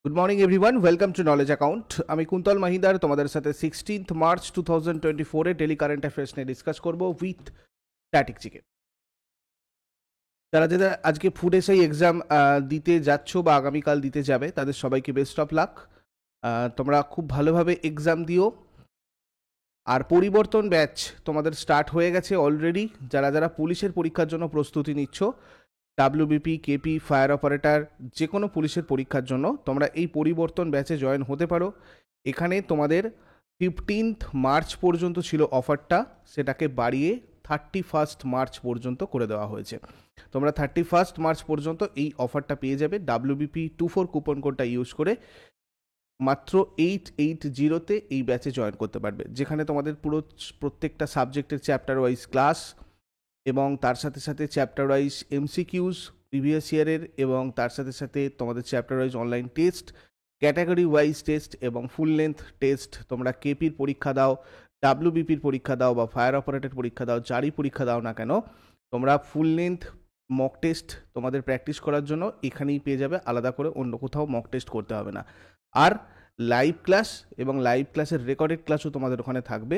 Good morning everyone, welcome to knowledge account. আমি কুন্তল মাহিদার তোমাদের সাথে 16 মার্চ 2024 ডেলি কারেন্ট অ্যাফেয়ার্স নিয়ে ডিসকাস করব উইথ স্ট্যাটিক চিকেন। যারা যারা আজকে ফুড এসআই এক্সাম দিতে যাচ্ছ বা আগামীকাল দিতে যাবে তাদের সবাইকে বেস্ট অফ লাক। তোমরা খুব ভালোভাবে এক্সাম দিও। আর পরিবর্তন ব্যাচ তোমাদের স্টার্ট হয়ে গেছে অলরেডি। যারা যারা পুলিশের পরীক্ষার জন্য প্রস্তুতি নিচ্ছ, ডাব্লিউবিপি, কেপি, ফায়ার অপারেটর, যে কোনো পুলিশের পরীক্ষার জন্য তোমরা এই পরিবর্তন ব্যাচে জয়েন হতে পারো। এখানে তোমাদের 15 মার্চ পর্যন্ত ছিল অফারটা, সেটাকে বাড়িয়ে 31 মার্চ পর্যন্ত করে দেওয়া হয়েছে। তোমরা 31 মার্চ পর্যন্ত এই অফারটা পেয়ে যাবে। ডাব্লিউবিপি 24 কুপন কোডটা ইউজ করে মাত্র 880-তে এই ব্যাচে জয়েন করতে পারবে, যেখানে তোমাদের প্রত্যেকটা সাবজেক্টের চ্যাপ্টার ওয়াইজ ক্লাস এবং তার সাথে সাথে চ্যাপ্টার ওয়াইজ এমসিকিউজ প্রিভিয়াস ইয়ারের, এবং তার সাথে সাথে তোমাদের chapter wise online test, category wise test এবং ফুল লেন্থ টেস্ট। তোমরা কেপির পরীক্ষা দাও, ডাব্লিউবিপির পরীক্ষা দাও বা ফায়ার অপারেটর পরীক্ষা দাও, যারই পরীক্ষা দাও না কেন, তোমরা ফুল লেন্থ মক টেস্ট তোমাদের প্র্যাকটিস করার জন্য এখানেই পেয়ে যাবে। আলাদা করে অন্য কোথাও মক টেস্ট করতে হবে না। আর লাইভ ক্লাস এবং লাইভ ক্লাসের রেকর্ডেড ক্লাসও তোমাদের ওখানে থাকবে,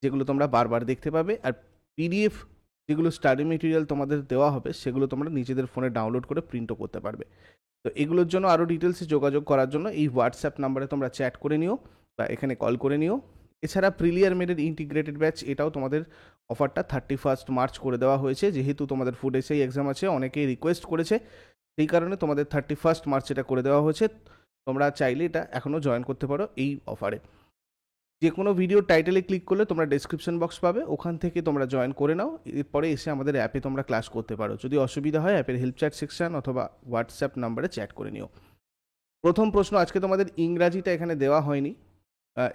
যেগুলো তোমরা বারবার দেখতে পাবে। আর পিডিএফ যেগুলো স্টাডি মেটেরিয়াল তোমাদের দেওয়া হবে, সেগুলো তোমরা নিজেদের ফোনে ডাউনলোড করে প্রিন্টও করতে পারবে। তো এগুলোর জন্য আরও ডিটেলসে যোগাযোগ করার জন্য এই হোয়াটসঅ্যাপ নাম্বারে তোমরা চ্যাট করে নিও বা এখানে কল করে নিও। এছাড়া প্রিলিয়ার মেডের ইন্টিগ্রেটেড ব্যাচ, এটাও তোমাদের অফারটা 31 মার্চ করে দেওয়া হয়েছে। যেহেতু তোমাদের ফুড এসআই এক্সাম আছে, অনেকেই রিকোয়েস্ট করেছে, সেই কারণে তোমাদের 31 মার্চ এটা করে দেওয়া হয়েছে। তোমরা চাইলে এটা এখনও জয়েন করতে পারো এই অফারে। যে কোনো ভিডিওর টাইটেলে ক্লিক করলে তোমরা ডেসক্রিপশন বক্স পাবে, ওখান থেকে তোমরা জয়েন করে নাও। এরপরে এসে আমাদের অ্যাপে তোমরা ক্লাস করতে পারো। যদি অসুবিধা হয় অ্যাপের হেল্প চ্যাট সেকশন অথবা হোয়াটসঅ্যাপ নাম্বারে চ্যাট করে নিও। প্রথম প্রশ্ন, আজকে তোমাদের ইংরাজিটা এখানে দেওয়া হয়নি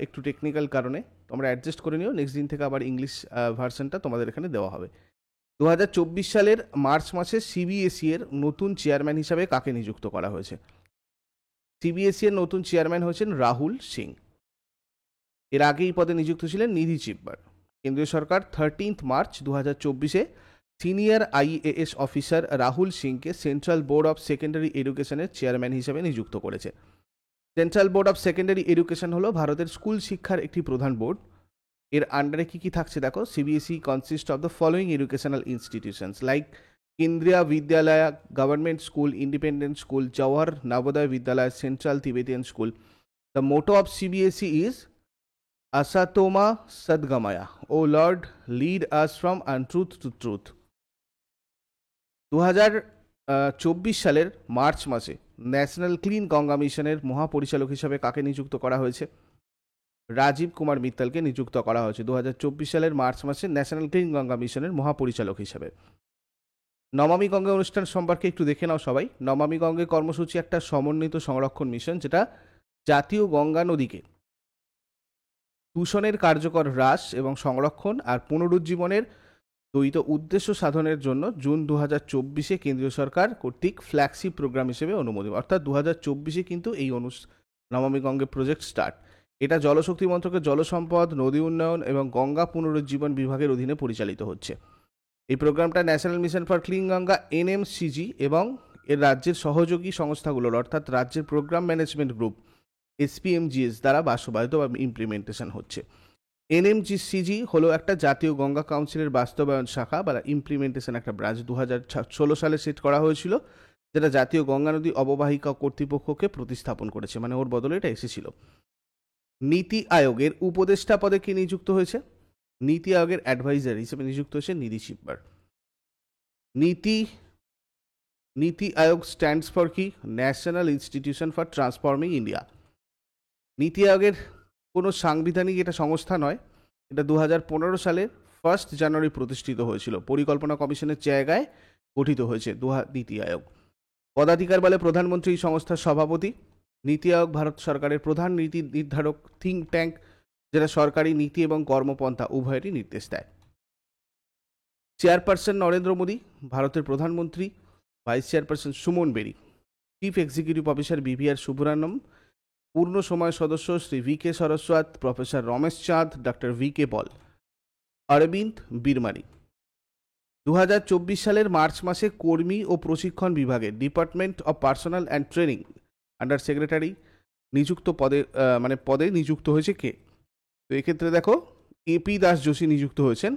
একটু টেকনিক্যাল কারণে, তোমরা অ্যাডজাস্ট করে নিও। নেক্সট দিন থেকে আবার ইংলিশ ভার্সনটা তোমাদের এখানে দেওয়া হবে। 2024 সালের মার্চ মাসে সিবিএসই এর নতুন চেয়ারম্যান হিসাবে কাকে নিযুক্ত করা হয়েছে? সিবিএসই এর নতুন চেয়ারম্যান হয়েছেন রাহুল সিং। এর আগে এই পদে নিযুক্ত ছিলেন নিধি চিব্বার। কেন্দ্রীয় সরকার 13 মার্চ 2024-এ সিনিয়র আইএএস অফিসার রাহুল সিংকে সেন্ট্রাল বোর্ড অফ সেকেন্ডারি এডুকেশনের চেয়ারম্যান হিসেবে নিযুক্ত করেছে। Central board of secondary education হলো ভারতের স্কুল শিক্ষার একটি প্রধান বোর্ড। এর আন্ডারে কী কী থাকছে দেখো। CBSE consist of the following educational institutions like Kendriya Vidyalaya, government school, independent school, Jawahar Navodaya Vidyalaya, central Tibetan school. The motto of CBSE is Asatoma Sadgamaya. O Lord, lead us from untruth to truth. 2024 সালের March মাসে national clean Ganga মিশনের মহাপরিচালক হিসাবে কাকে নিযুক্ত করা হয়েছে? রাজীব কুমার মিত্তালকে নিযুক্ত করা হয়েছে 2024 সালের মার্চ মাসে ন্যাশনাল ক্লিন গঙ্গা মিশনের মহাপরিচালক হিসাবে। নমামি গঙ্গে অনুষ্ঠান সম্পর্কে একটু দেখে নাও সবাই। নমামি গঙ্গে কর্মসূচি একটা সমন্বিত সংরক্ষণ মিশন, যেটা জাতীয় গঙ্গা নদীকে দূষণের কার্যকর হ্রাস এবং সংরক্ষণ আর পুনরুজ্জীবনের দ্বৈত উদ্দেশ্য সাধনের জন্য জুন 2024-এ কেন্দ্রীয় সরকার কর্তৃক ফ্ল্যাগশিপ প্রোগ্রাম হিসেবে অনুমোদিত। অর্থাৎ 2024-এ কিন্তু এই নমামি গঙ্গে প্রজেক্ট স্টার্ট। এটা জলশক্তি মন্ত্রকের জলসম্পদ, নদী উন্নয়ন এবং গঙ্গা পুনরুজ্জীবন বিভাগের অধীনে পরিচালিত হচ্ছে। এই প্রোগ্রামটা national mission for clean Ganga NMCG এবং এর রাজ্যের সহযোগী সংস্থাগুলোর অর্থাৎ রাজ্যের প্রোগ্রাম ম্যানেজমেন্ট গ্রুপ এসপিএমজিএস দ্বারা বাস্তবায়িত বা ইমপ্লিমেন্টেশন হচ্ছে। এনএমজিসিজি হলো একটা জাতীয় গঙ্গা কাউন্সিলের বাস্তবায়ন শাখা বা ইমপ্লিমেন্টেশন একটা ব্রাঞ্চ। 2016 সালে সেট করা হয়েছিল, যেটা জাতীয় গঙ্গা নদী অববাহিকা কর্তৃপক্ষকে প্রতিস্থাপন করেছে, মানে ওর বদলে এটা এসেছিল। নীতি আয়োগের উপদেষ্টা পদে কি নিযুক্ত হয়েছে? নীতি আয়োগের অ্যাডভাইজার হিসেবে নিযুক্ত হয়েছে নিধি চিব্বার। নীতি আয়োগ স্ট্যান্ডস ফর কি? National institution for transforming India. নীতি আয়োগের কোনো সাংবিধানিক এটা সংস্থা নয়। এটা 2015 সালের 1 জানুয়ারি প্রতিষ্ঠিত হয়েছিল। পরিকল্পনা কমিশনের জায়গায় গঠিত হয়েছে নীতি আয়োগ। পদাধিকার বলে প্রধানমন্ত্রী এই সংস্থার সভাপতি। নীতি আয়োগ ভারত সরকারের প্রধান নীতি নির্ধারক থিঙ্ক ট্যাঙ্ক, যেটা সরকারি নীতি এবং কর্মপন্থা উভয়েরই নির্দেশ দেয়। চেয়ারপারসন নরেন্দ্র মোদী, ভারতের প্রধানমন্ত্রী। Vice chairperson Suman Bery. Chief executive officer BVR Subrahmanyam. পূর্ণ সময় সদস্য Shri VK Saraswat, professor Ramesh Chand, doctor VK Paul, Arvind Virmani. 2024 সালের মার্চ মাসে কর্মী ও প্রশিক্ষণ বিভাগে department of personnel and training under secretary নিযুক্ত পদে মানে পদে নিযুক্ত হয়েছে কে? তো এক্ষেত্রে দেখো এপি দাস যোশী নিযুক্ত হয়েছেন।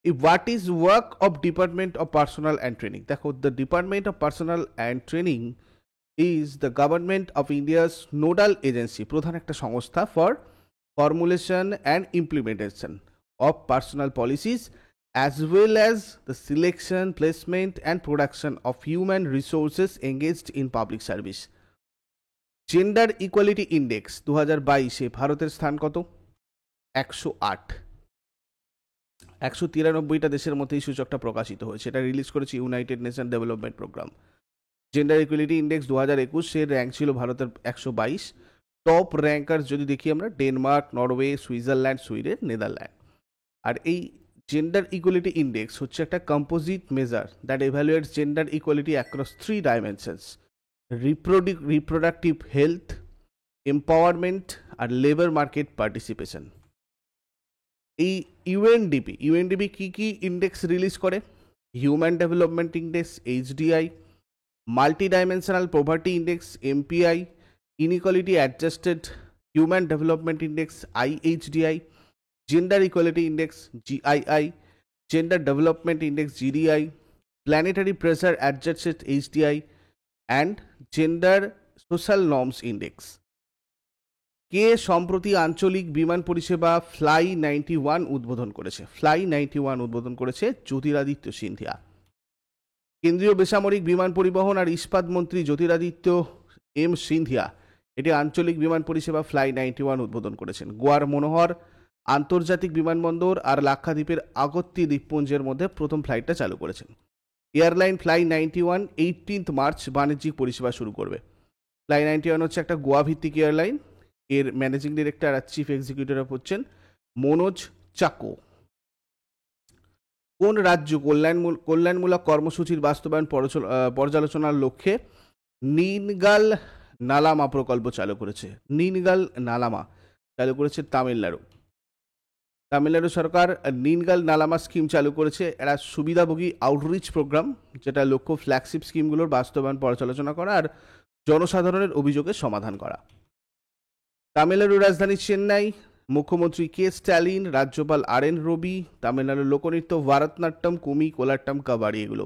What is work of department of personnel and training? দেখো the department of personnel and training is the government of ইন্ডিয়াস নোডাল এজেন্সি, প্রধান একটা সংস্থা for formulation and implementation of personal policies as well as the selection, placement and production of human resources engaged in public service. Gender Equality Index 2022 ভারতের স্থান কত? 108। 193টা দেশের মধ্যে এই সূচকটা প্রকাশিত হয়েছে, এটা রিলিজ করেছে United Nation Development Programme. Gender equality index 2021 rank ছিল ভারতের 122। টপ র্যাঙ্কার যদি দেখি আমরা, Denmark, Norway, Switzerland, Sweden, Netherland. আর এই জেন্ডার ইকুয়ালিটি ইন্ডেক্স হচ্ছে একটা composite measure that evaluates gender equality across 3 dimensions: reproductive health, empowerment আর লেবার মার্কেট পার্টিসিপেশন। এই ইউএনডিপি কি ইন্ডেক্স রিলিজ করে? Human development index HDI, multi dimensional poverty index MPI, inequality adjusted human development index আইএইচডিআই, gender equality index GII, gender development index GDI, planetary pressure adjusted HDI and gender social norms index. কে সম্প্রতি আঞ্চলিক বিমান পরিষেবা fly 91 উদ্বোধন করেছে? Fly 91 উদ্বোধন করেছে জ্যোতিরাদিত্য সিন্ধিয়া। কেন্দ্রীয় বেসামরিক বিমান পরিবহন আর ইস্পাত মন্ত্রী জ্যোতিরাদিত্য এম সিন্ধিয়া এটি আঞ্চলিক বিমান পরিষেবা ফ্লাই 91 উদ্বোধন করেছেন। গোয়ার মনোহর আন্তর্জাতিক বিমানবন্দর আর লাক্ষাদ্বীপের আগত্তি দ্বীপপুঞ্জের মধ্যে প্রথম ফ্লাইটটা চালু করেছেন। এয়ারলাইন ফ্লাই 91 18 মার্চ বাণিজ্যিক পরিষেবা শুরু করবে। ফ্লাই 91 হচ্ছে একটা গোয়া ভিত্তিক এয়ারলাইন। এর ম্যানেজিং ডিরেক্টর আর চিফ এক্সিকিউটিভ হচ্ছেন মনোজ চাকো। কোন রাজ্য কল্যাণমূলক কর্মসূচির বাস্তবায়ন পর্যালোচনার লক্ষ্যে নীনগাল নালামা প্রকল্প চালু করেছে? নীনগাল নালামা চালু করেছে তামিলনাড়ু। তামিলনাড়ু সরকার নীনগাল নালামা স্কিম চালু করেছে। এরা সুবিধাভোগী আউটরিচ প্রোগ্রাম, যেটা লক্ষ্য ফ্ল্যাগশিপ স্কিমগুলোর বাস্তবায়ন পর্যালোচনা করা আর জনসাধারণের অভিযোগের সমাধান করা। তামিলনাড়ুর রাজধানী চেন্নাই, মুখ্যমন্ত্রী কে স্ট্যালিন, রাজ্যপাল আর.এন. রবি। তামিলনাড়ুর লোকনৃত্য ভারতনাট্যম, কুমি, কোলাট্টম, কাবাডি এগুলো।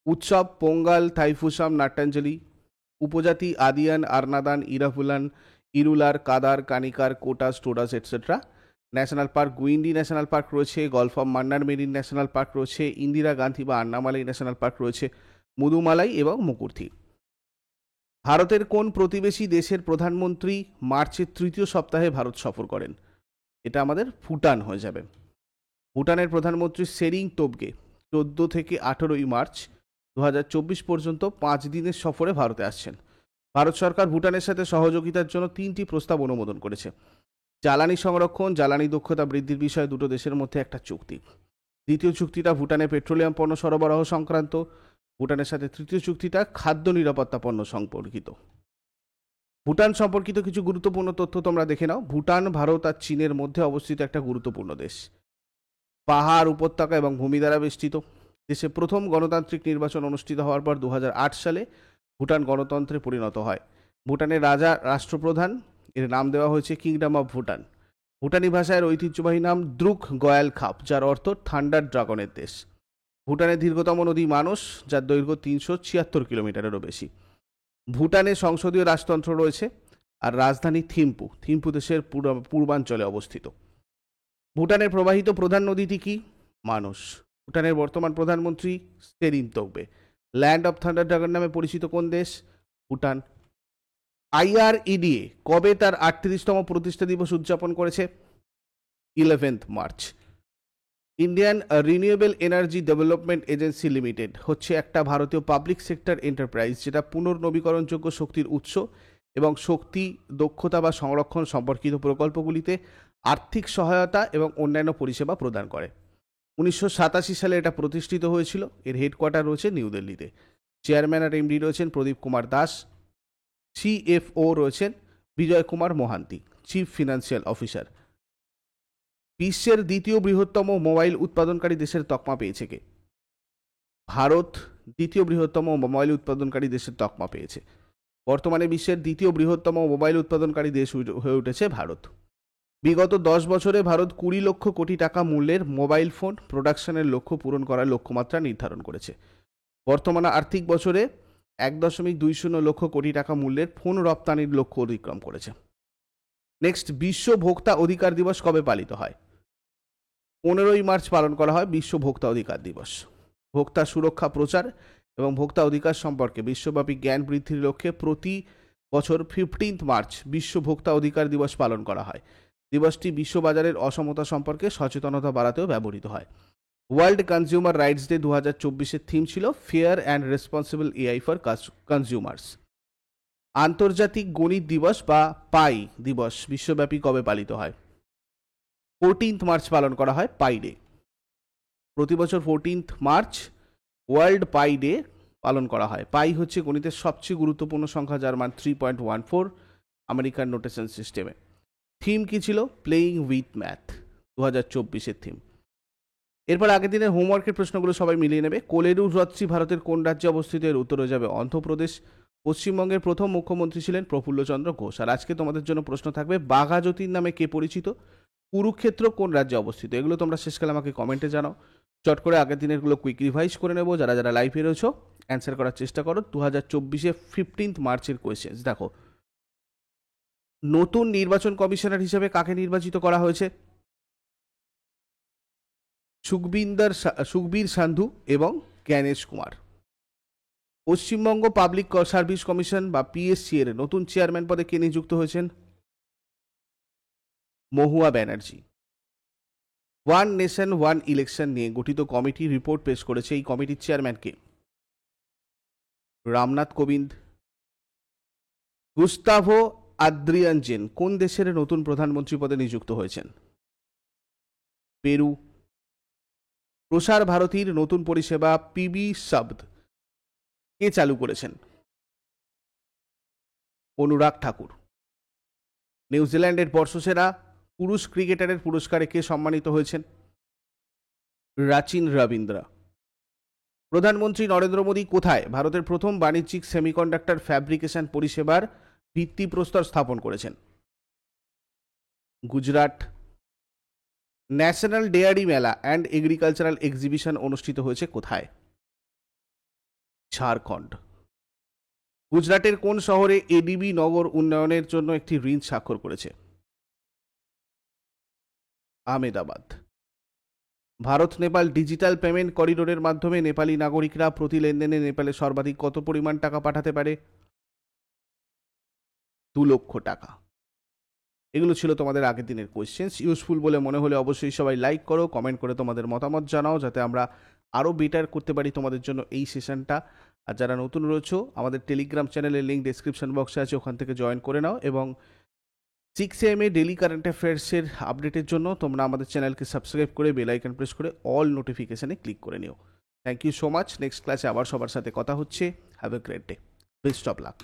উৎসব পোঙ্গাল, থাইফুসাম, নাট্যাঞ্জলি। উপজাতি আদিয়ান, আরনাদান, ইরাফুলান, Irular, Kadar, Kanikar, Kotas, Todas etcetera. National park Guindy national park রয়েছে, gulf of Mannar marine national park রয়েছে, ইন্দিরা গান্ধী বা আন্নামালাই ন্যাশনাল পার্ক রয়েছে, মুদুমালাই এবং মুকুর্থি। ভারতের কোন প্রতিবেশী দেশের প্রধানমন্ত্রী মার্চের তৃতীয় সপ্তাহে ভারত সফর করেন? এটা আমাদের ভুটান হয়ে যাবে। ভুটানের প্রধানমন্ত্রী সেরিং তোবগে 14 থেকে 18 মার্চ 2024 পর্যন্ত 5 দিনের সফরে ভারতে আসছেন। ভারত সরকার ভুটানের সাথে সহযোগিতার জন্য 3টি প্রস্তাব অনুমোদন করেছে। জ্বালানি সংরক্ষণ, জ্বালানি দক্ষতা বৃদ্ধির বিষয়ে দুটো দেশের মধ্যে একটা চুক্তি। দ্বিতীয় চুক্তিটা ভুটানে পেট্রোলিয়াম পণ্য সরবরাহ সংক্রান্ত। ভুটানের সাথে তৃতীয় চুক্তিটা খাদ্য নিরাপত্তা পণ্য সম্পর্কিত। ভুটান সম্পর্কিত কিছু গুরুত্বপূর্ণ তথ্য তোমরা দেখে নাও। ভুটান ভারত আর চীনের মধ্যে অবস্থিত একটা গুরুত্বপূর্ণ দেশ। পাহাড়, উপত্যকা এবং ভূমি দ্বারা বেষ্টিত। দেশে প্রথম গণতান্ত্রিক নির্বাচন অনুষ্ঠিত হওয়ার পর 2008 সালে ভুটান গণতন্ত্রে পরিণত হয়। ভুটানের রাজা রাষ্ট্রপ্রধান, এর নাম দেওয়া হয়েছে কিংডম অফ ভুটান। ভুটানি ভাষার ঐতিহ্যবাহী নাম দ্রুক গয়াল খাপ, যার অর্থ ঠান্ডার ড্রাগনের দেশ। ভুটানের দীর্ঘতম নদী মানস, যার দৈর্ঘ্য 376 কিলোমিটারেরও বেশি। ভুটানে সংসদীয় রাজতন্ত্র রয়েছে আর রাজধানী থিম্পু। থিম্পু দেশের পূর্বাঞ্চলে অবস্থিত। ভুটানের প্রবাহিত প্রধান নদীটি কি? মানস। ভুটানের বর্তমান প্রধানমন্ত্রী Tshering Tobgay. Land of thunder dragon নামে পরিচিত কোন দেশ? ভুটান। IREDA কবে তার 38তম প্রতিষ্ঠা দিবস উদযাপন করেছে? 11 March. Indian renewable energy development agency limited হচ্ছে একটা ভারতীয় পাবলিক সেক্টর এন্টারপ্রাইজ, যেটা পুনর্নবীকরণযোগ্য শক্তির উৎস এবং শক্তি দক্ষতা বা সংরক্ষণ সম্পর্কিত প্রকল্পগুলিতে আর্থিক সহায়তা এবং অন্যান্য পরিষেবা প্রদান করে। 1987 সালে এটা প্রতিষ্ঠিত হয়েছিল। এর হেডকোয়ার্টার রয়েছে নিউ দিল্লিতে। চেয়ারম্যান আর এমডি রয়েছেন প্রদীপ কুমার দাস। CFO রয়েছেন Vijay Kumar Mohanty, chief financial officer. বিশ্বের দ্বিতীয় বৃহত্তম মোবাইল উৎপাদনকারী দেশের তকমা পেয়েছে কে? ভারত দ্বিতীয় বৃহত্তম মোবাইল উৎপাদনকারী দেশের তকমা পেয়েছে। বর্তমানে বিশ্বের দ্বিতীয় বৃহত্তম মোবাইল উৎপাদনকারী দেশ হয়ে উঠেছে ভারত। বিগত 10 বছরে ভারত 20 লক্ষ কোটি টাকা মূল্যের মোবাইল ফোন প্রোডাকশনের লক্ষ্য পূরণ করার লক্ষ্যমাত্রা নির্ধারণ করেছে। বর্তমান আর্থিক বছরে 1.20 লক্ষ কোটি টাকা মূল্যের ফোন রপ্তানির লক্ষ্য অতিক্রম করেছে। নেক্সট, বিশ্ব ভোক্তা অধিকার দিবস কবে পালিত হয়? 15ই মার্চ পালন করা হয় বিশ্ব ভোক্তা অধিকার দিবস। ভোক্তা সুরক্ষা প্রচার এবং ভোক্তা অধিকার সম্পর্কে বিশ্বব্যাপী জ্ঞান বৃদ্ধির লক্ষ্যে প্রতি বছর 15 মার্চ বিশ্ব ভোক্তা অধিকার দিবস পালন করা হয়। দিবসটি বিশ্ববাজারের অসমতা সম্পর্কে সচেতনতা বাড়াতেও ব্যবহৃত হয়। ওয়ার্ল্ড কনজিউমার রাইটস ডে 2024-এর থিম ছিল fair and responsible AI for consumers. আন্তর্জাতিক গণিত দিবস বা পাই দিবস বিশ্বব্যাপী কবে পালিত হয়? 14 মার্চ পালন করা হয় পাই ডে। প্রতি বছর 14 মার্চ ওয়ার্ল্ড পাই ডে পালন করা হয়। পাই হচ্ছে গণিতের সবচেয়ে গুরুত্বপূর্ণ সংখ্যা, যার মান 3.14 আমেরিকান নোটেশন সিস্টেমে। থিম কি ছিল? প্লেয়িং উইথ ম্যাথ, 2024-এর থিম। এরপর আগের দিনের হোমওয়ার্কের প্রশ্নগুলো সবাই মিলিয়ে নেবে। কোলেরু হ্রদটি ভারতের কোন রাজ্যে অবস্থিত? এর উত্তরে যাবে অন্ধ্রপ্রদেশ। পশ্চিমবঙ্গের প্রথম মুখ্যমন্ত্রী ছিলেন প্রফুল্লচন্দ্র ঘোষ। আর আজকে তোমাদের জন্য প্রশ্ন থাকবে, বাঘা যতীন নামে কে পরিচিত? কুরুক্ষেত্র কোন রাজ্যে অবস্থিত? এগুলো তোমরা শেষকালে আমাকে কমেন্টে জানাও। চট করে আগের দিনেরগুলো কুইক রিভাইজ করে নেবো। যারা যারা লাইভে রয়েছো অ্যান্সার করার চেষ্টা করো। 2024-এ 15 মার্চের কোয়েশ্চেন্স দেখো। নতুন নির্বাচন কমিশনার হিসেবে কাকে নির্বাচিত করা হয়েছে? সুখবীর সান্ধু এবং Gyanesh Kumar. Paschimbanga public service commission বা পিএসসি এর নতুন চেয়ারম্যান পদে কে নিযুক্ত হয়েছেন? Mahua Banerjee. One nation one election নিয়ে গঠিত কমিটি রিপোর্ট পেশ করেছে। এই কমিটির চেয়ারম্যান কে? রামনাথ কোবিন্দ। গুস্তাভো আদ্রিয়ানজেন কোন দেশের নতুন প্রধানমন্ত্রী পদে নিযুক্ত হয়েছেন? পেরু। প্রসার ভারতীর নতুন পরিষেবা পিবি শব্দ কে চালু করেছেন? অনুরাগ ঠাকুর। নিউজিল্যান্ডের বর্ষসেরা পুরুষ ক্রিকেটারের পুরস্কারে কে সম্মানিত হয়েছেন? রাচিন রবীন্দ্র। প্রধানমন্ত্রী নরেন্দ্র মোদী কোথায় ভারতের প্রথম বাণিজ্যিক সেমিকন্ডাক্টর ফ্যাব্রিকেশন পরিষেবার ভিত্তিপ্রস্তর স্থাপন করেছেন? গুজরাট। ন্যাশনাল ডেয়ারি মেলা অ্যান্ড এগ্রিকালচারাল এক্সিবিশন অনুষ্ঠিত হয়েছে কোথায়? ঝাড়খণ্ড। গুজরাটের কোন শহরে এডিবি নগর উন্নয়নের জন্য একটি ঋণ স্বাক্ষর করেছে? আহমেদাবাদ। ভারত নেপাল ডিজিটাল পেমেন্ট করিডোরের মাধ্যমে নেপালি নাগরিকরা প্রতি লেনদেনে নেপালে সর্বাধিক কত পরিমাণ টাকা পাঠাতে পারে? 2 লক্ষ টাকা। এগুলো ছিল তোমাদের আগের দিনের কোয়েশ্চেন্স। ইউজফুল বলে মনে হলে অবশ্যই সবাই লাইক করো, কমেন্ট করে তোমাদের মতামত জানাও, যাতে আমরা আরও বেটার করতে পারি তোমাদের জন্য এই সেশনটা। আর যারা নতুন রয়েছো, আমাদের টেলিগ্রাম চ্যানেলের লিঙ্ক ডেসক্রিপশন বক্সে আছে, ওখান থেকে জয়েন করে নাও। এবং 6 AM ডেলি কারেন্ট অ্যাফেয়ার্সের আপডেটের জন্য তোমরা আমাদের চ্যানেলকে সাবস্ক্রাইব করে বেল আইকন প্রেস করে অল নোটিফিকেশানে ক্লিক করে নিও। Thank you so much. Next ক্লাসে আবার সবার সাথে কথা হচ্ছে। Have a great day. Best of lakh.